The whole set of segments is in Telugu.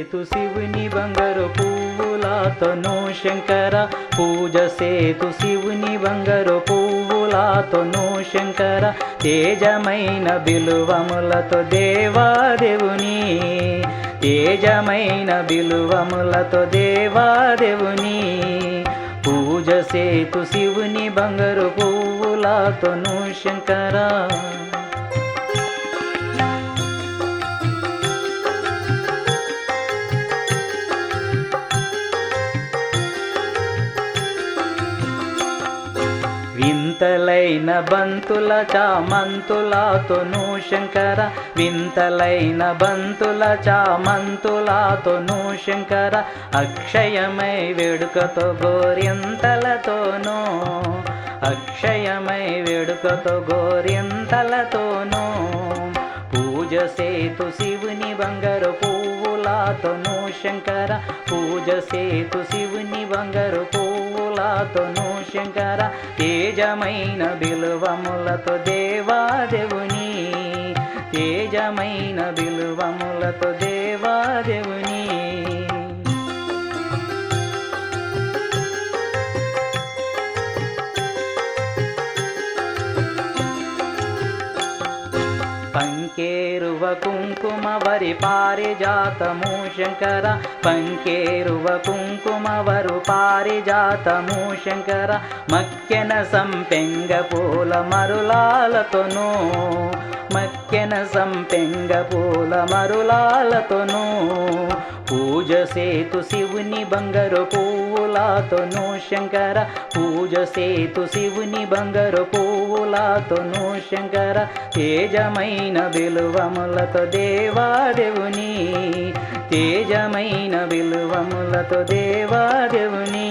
సేతు శివుని బంగారు పువ్వులతోను శంకర, పూజ సేతు శివుని బంగారు పువ్వులతోను శంకర, తేజమైన బిలువములతో దేవాదేవుని, తేజమైన బిలువములతో దేవాదేవుని, పూజ సేతు శివుని బంగారు పువ్వులతోను శంకర. వింతలైన బంతుల చామంతులతోను శంకర, వింతలైన బంతుల చామంతులతోను శంకర, అక్షయమై వేడుకతో గోరింతలతోనూ, అక్షయమై వేడుకతో గోరింతలతోనూ, పూజ సేతు శివుని బంగారు పువ్వులతోను శంకర, పూజ సేతు శివుని బంగారు పువ్వులతోను శంకర, తేజమైన బిలువములతో దేవాదేవుని, తేజమైన బిలువములతో దేవాదేవుని. పంకేరువ కుంకుమ వరి పారిజాతము శంకర, పంకేరువ కుంకుమ వరు పారిజాతము శంకర, మక్కెన సంపెంగ పూల మరులాలతోనూ, మక్కెన సంపెంగ పూల మరులాలతోనూ, పూజ సేతు శివుని బంగారు పువ్వులతోను శంకర, పూజ సేతు శివుని బంగారు పువ్వులతోను శంకర, తేజమైన బిలువములతో దేవాదేవుని, తేజమైన బిలువములతో దేవాదేవుని.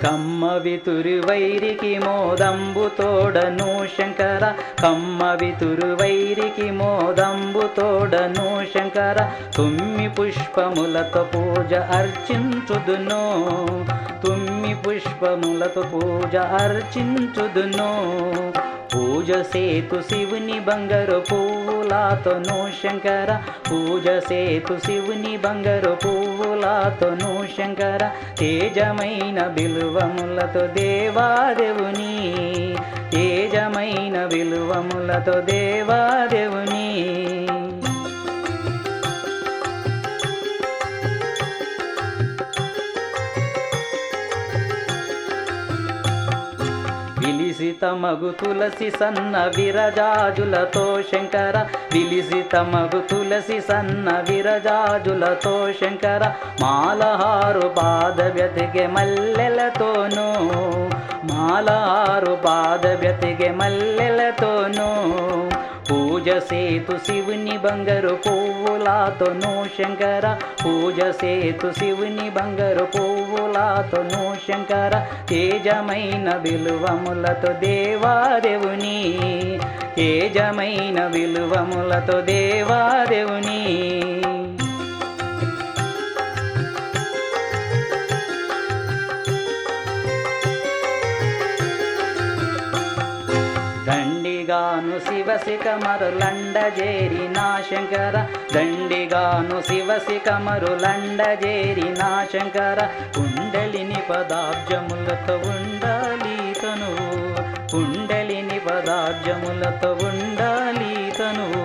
కమ్మవితురు వైరికి మోదంబు తోడను శంకర, కమ్మవితురు వైరికి మోదంబు తోడను శంకర, తుమ్మి పుష్పములతో పూజ అర్చించుదును, తుమ్మి పుష్పములతో పూజ అర్చించుదును, పూజ సేతు శివుని బంగారు పువ్వులతోను శంకర, పూజ సేతు శివుని బంగారు పువ్వులతోను శంకర, తేజమైన బిలువములతో దేవాదేవుని, తేజమైన బిలువములతో దేవాదేవుని. విలిసితమగు తులసి సన్న విరజాజులతో శంకర, విలిసితమగు తులసి సన్న విరజాజులతో శంకర, మాలహారు పాద వ్యతిగే మల్లెలతోనూ, మాలహారు పాద వ్యతిగే మల్లెలతోనూ, పూజ సేతు శివుని బంగారు పువ్వులతోను శంకర, పూజ సేతు శివుని బంగారు పువ్వులతోను శంకర, తేజమైన బిలువములతో దేవాదేవుని, తేజమైన బిలువములతో దేవాదేవుని. దండిగాను శివశిఖమరులండజేరిన శంకర, దండిగాను శివశిఖమరులండజేరిన శంకర, కుండలిని పదాబ్జములతో ఉండాలి తనువు, కుండలిని పదాబ్జములతో ఉండాలి తనువు,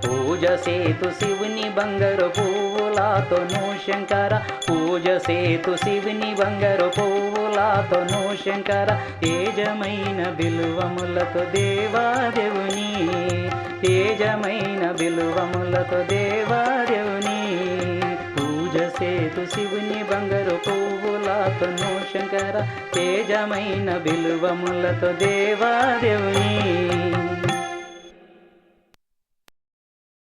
పూజ సేతు శివుని బంగారు పువ్వులతోను శంకర, పూజ సేతు శివుని బంగారు పువ్వులతోను శంకర, తేజమైన బిలువములతో దేవాదేవుని, తేజమైన బిలువములతో దేవాదేవుని, పూజ సేతు శివుని బంగారు పువ్వులతోను శంకర, తేజమైన బిలువములతో దేవాదేవుని.